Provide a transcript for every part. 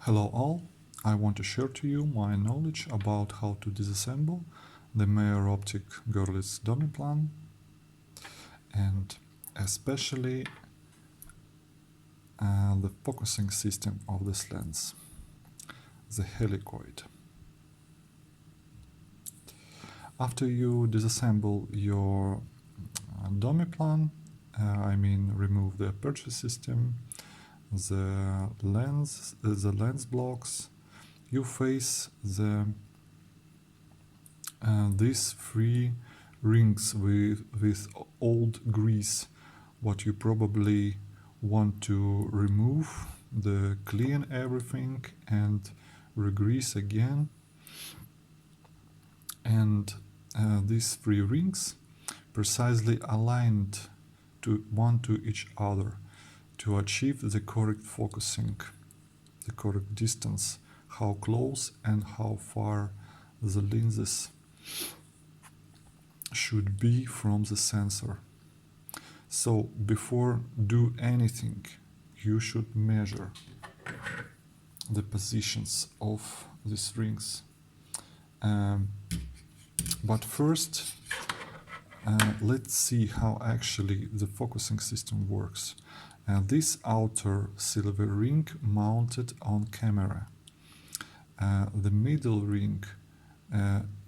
Hello all, I want to share to you my knowledge about how to disassemble the Meyer-Optik Görlitz Domiplan and especially the focusing system of this lens, the Helicoid. After you disassemble your Domiplan, remove the aperture system, the lens blocks, you face these three rings with old grease, what you probably want to remove, clean everything and re-grease again. And these three rings precisely aligned one to each other to achieve the correct focusing, the correct distance, how close and how far the lenses should be from the sensor. So before do anything, you should measure the positions of these rings. But first, let's see how actually the focusing system works. This outer silver ring mounted on camera. The middle ring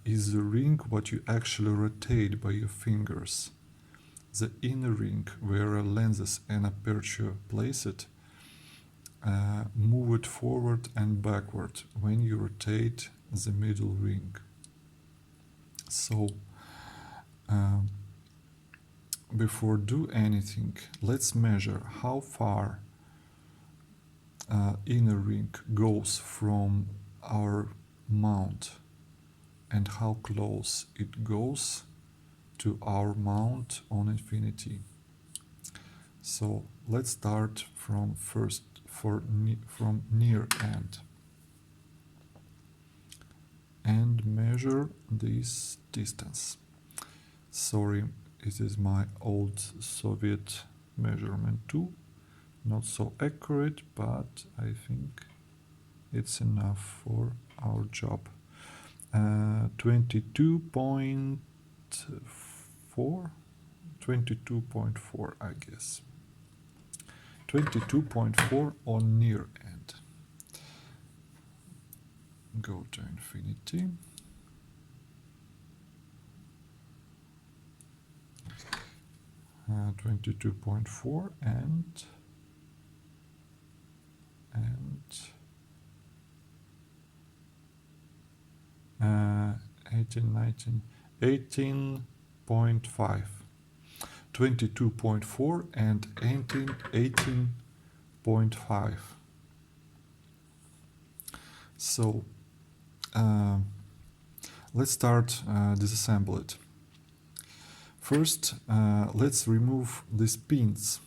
is the ring what you actually rotate by your fingers. The inner ring, where lenses and aperture placed, move it forward and backward when you rotate the middle ring. So before do anything, let's measure how far inner ring goes from our mount and how close it goes to our mount on infinity. So let's start from from near end and measure this distance. Sorry, it is my old Soviet measurement tool, not so accurate, but I think it's enough for our job. 22.4, I guess. 22.4 on near end. Go to infinity. Uh, 22.4 and 18.5. 22.4 and 18.5. So let's start disassemble it. First, let's remove these pins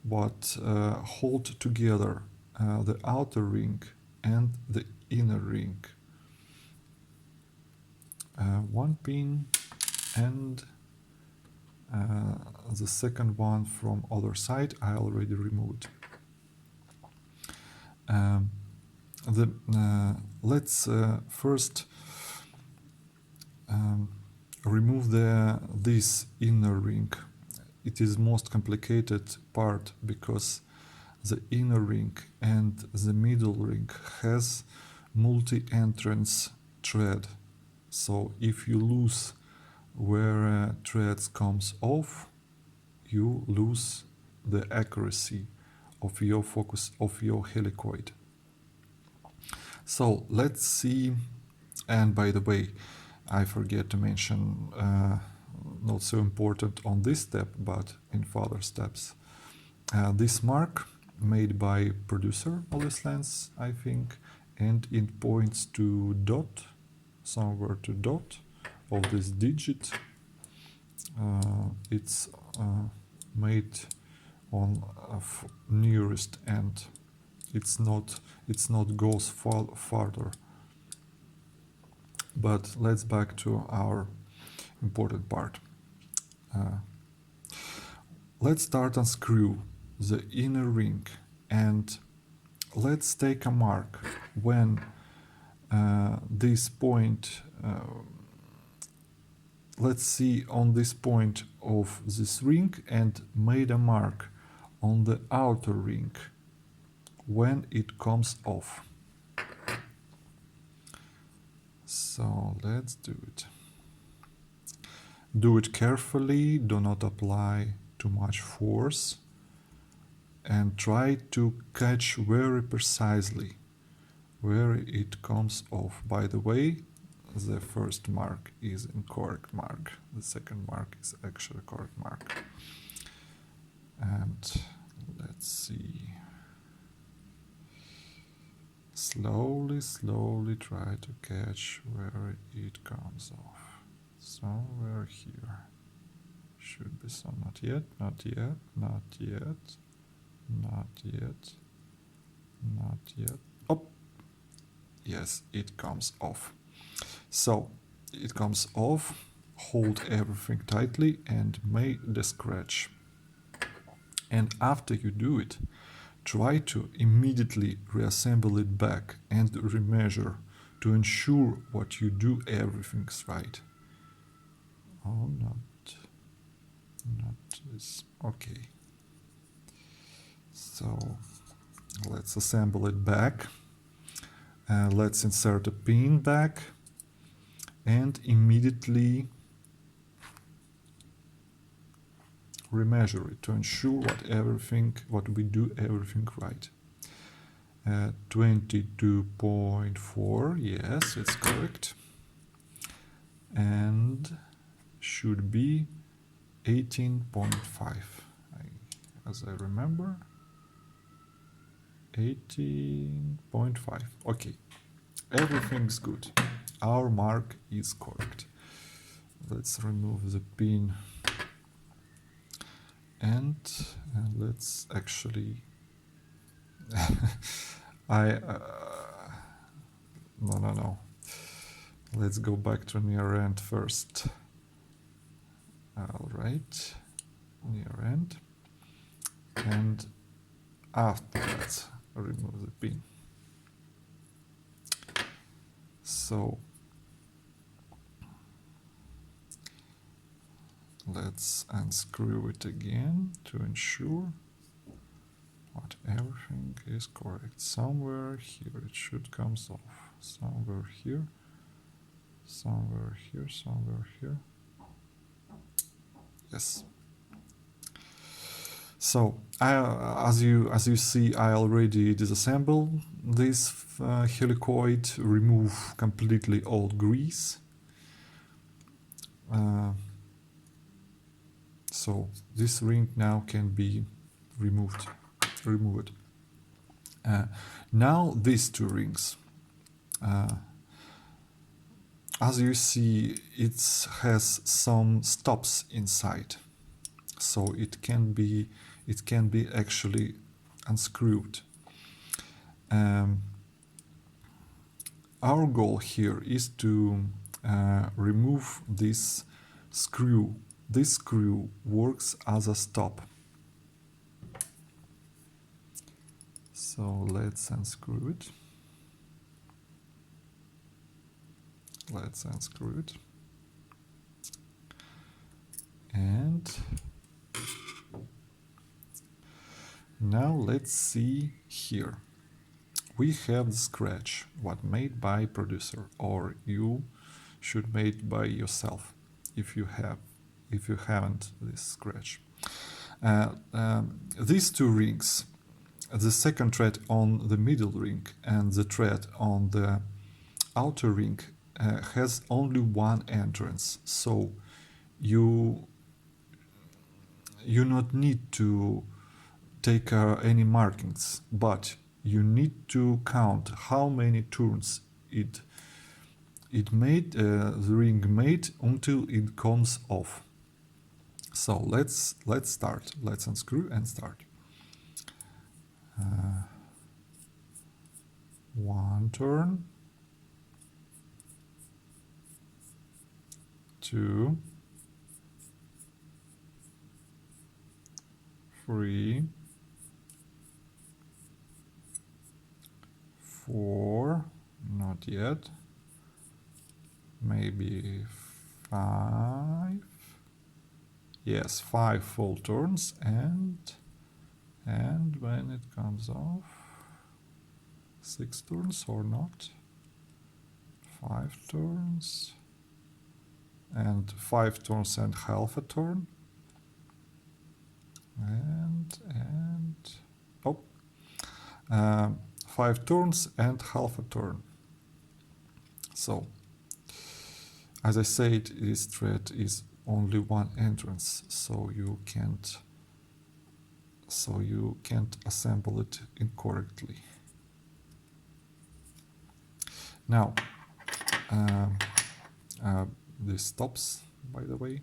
what hold together the outer ring and the inner ring. One pin and the second one from other side I already removed. Let's first remove this inner ring. It is most complicated part because the inner ring and the middle ring has multi-entrance thread. So if you lose where threads comes off, you lose the accuracy of your focus of your helicoid. So let's see, and by the way, I forget to mention, not so important on this step, but in further steps. This mark made by producer of this lens, I think, and it points to dot, somewhere to dot of this digit. It's made on nearest end. It's not goes farther. But let's back to our important part. Let's start unscrew the inner ring and let's take a mark when this point, let's see on this point of this ring and made a mark on the outer ring when it comes off. So let's do it. Do it carefully, do not apply too much force, and try to catch very precisely where it comes off. By the way, the first mark is incorrect mark. The second mark is actually correct mark. And let's see. Slowly, slowly try to catch where it comes off. Somewhere here. Should be some. Not yet, not yet, not yet, not yet, not yet. Oh! Yes, it comes off. So, it comes off. Hold everything tightly and make the scratch. And after you do it, try to immediately reassemble it back and remeasure to ensure what you do everything's right. Oh, not this. Okay. So let's assemble it back. Let's insert a pin back and immediately remeasure it to ensure what we do everything right. 22.4, yes, it's correct, and should be 18.5, as I remember. 18.5. Okay, everything's good. Our mark is correct. Let's remove the pin and let's actually no. Let's go back to near end first. All right, near end, and after that remove the pin. So let's unscrew it again to ensure what everything is correct. Somewhere here it should come off. Somewhere here, somewhere here, somewhere here. Yes. So as you see, I already disassembled this helicoid, remove completely all grease. So this ring now can be removed. Now these two rings. As you see, it has some stops inside, so it can be actually unscrewed. Our goal here is to remove this screw. This screw works as a stop. So let's unscrew it. Let's unscrew it. And now let's see here. We have the scratch, what made by producer, or you should make by yourself if you haven't this scratch. These two rings, the second thread on the middle ring and the thread on the outer ring, has only one entrance, so you not need to take any markings, but you need to count how many turns the ring made until it comes off. So let's start. Let's unscrew and start. One turn, 2, 3, 4, not yet, maybe 5, yes, 5 full turns, and when it comes off, 6 turns or not, 5 turns, and 5 turns and half a turn, and oh, 5 turns and half a turn. So, as I said, this thread is only one entrance, so you can't assemble it incorrectly. Now, this stops, by the way,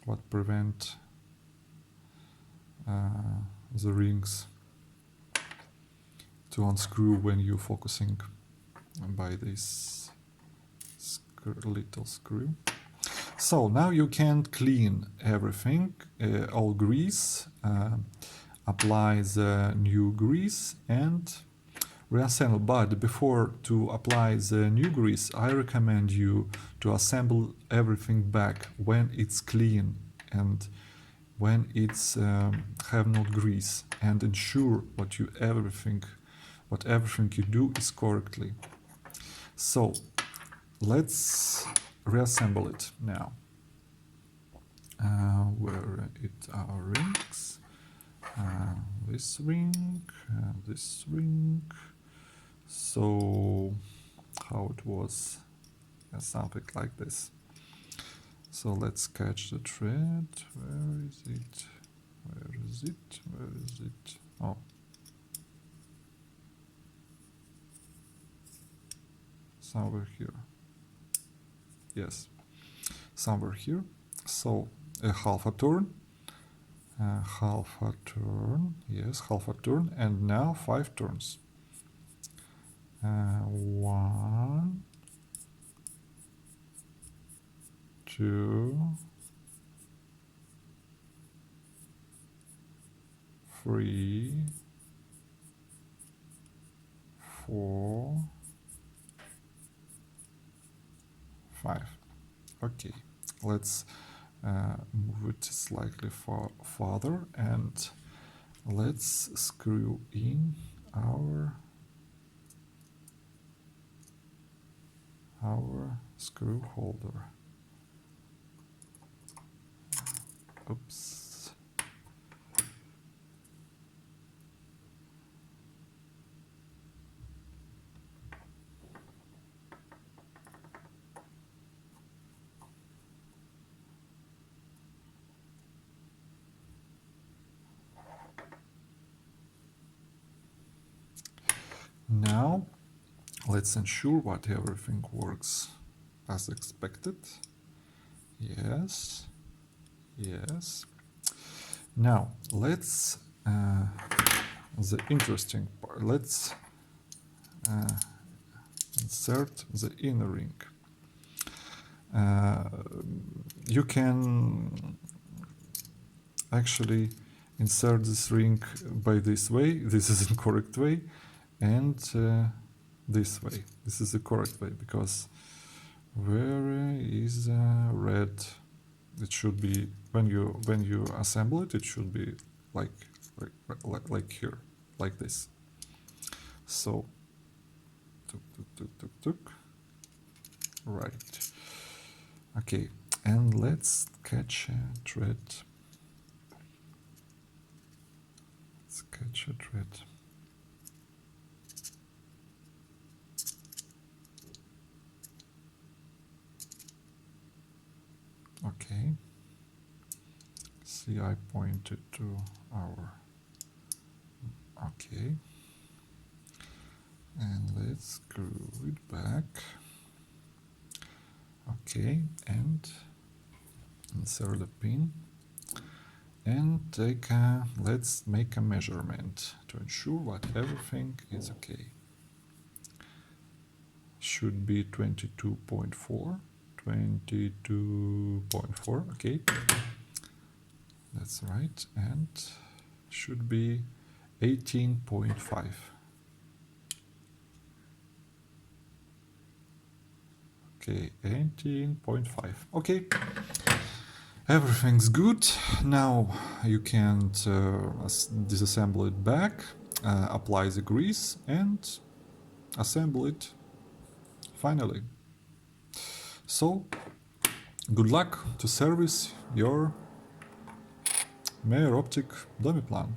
what prevent the rings to unscrew when you're focusing by this little screw. So now you can clean everything, all grease, apply the new grease and reassemble. But before to apply the new grease, I recommend you to assemble everything back when it's clean and when it's have no grease, and ensure what everything you do is correctly. So let's reassemble it now. Where are rings? This ring, this ring. So how it was, something like this. So let's catch the thread. Where is it? Where is it? Where is it? Oh. Somewhere here. Yes, somewhere here. So a half a turn. Half a turn. Yes, half a turn. And now 5 turns. 1, 2, 3, 4, 5. Okay, let's move it slightly farther and let's screw in our screw holder. Oops. Now let's ensure that everything works as expected. Yes, yes. Now let's the interesting part. Let's insert the inner ring. You can actually insert this ring by this way. This is the correct way, and this way. This is the correct way, because where is red? It should be when you assemble it. It should be like here, like this. So, right. Okay, and let's catch a thread. Let's catch a thread. Okay. See, I pointed to our. Okay. And let's screw it back. Okay, and insert the pin. And let's make a measurement to ensure that everything is okay. Should be 22.4. 22.4, okay, that's right, and should be 18.5. Okay, 18.5. Okay, everything's good. Now you can disassemble it back, apply the grease, and assemble it finally. So, good luck to service your Meyer-Optik Domiplan.